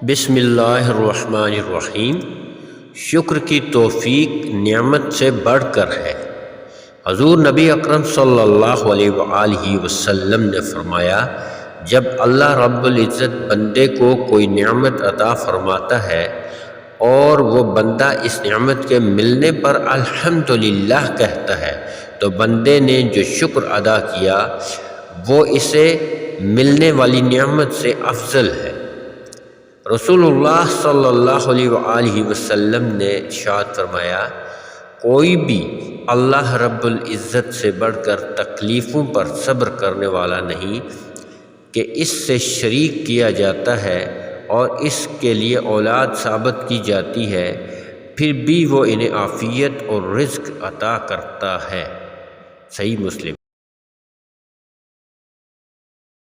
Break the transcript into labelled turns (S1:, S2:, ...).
S1: بسم اللہ الرحمن الرحیم۔ شکر کی توفیق نعمت سے بڑھ کر ہے۔ حضور نبی اکرم صلی اللہ علیہ وآلہ وسلم نے فرمایا، جب اللہ رب العزت بندے کو کوئی نعمت عطا فرماتا ہے اور وہ بندہ اس نعمت کے ملنے پر الحمدللہ کہتا ہے تو بندے نے جو شکر ادا کیا وہ اسے ملنے والی نعمت سے افضل ہے۔ رسول اللہ صلی اللہ علیہ وآلہ وسلم نے ارشاد فرمایا، کوئی بھی اللہ رب العزت سے بڑھ کر تکلیفوں پر صبر کرنے والا نہیں کہ اس سے شریک کیا جاتا ہے اور اس کے لیے اولاد ثابت کی جاتی ہے، پھر بھی وہ انہیں عافیت اور رزق عطا کرتا ہے۔ صحیح مسلم۔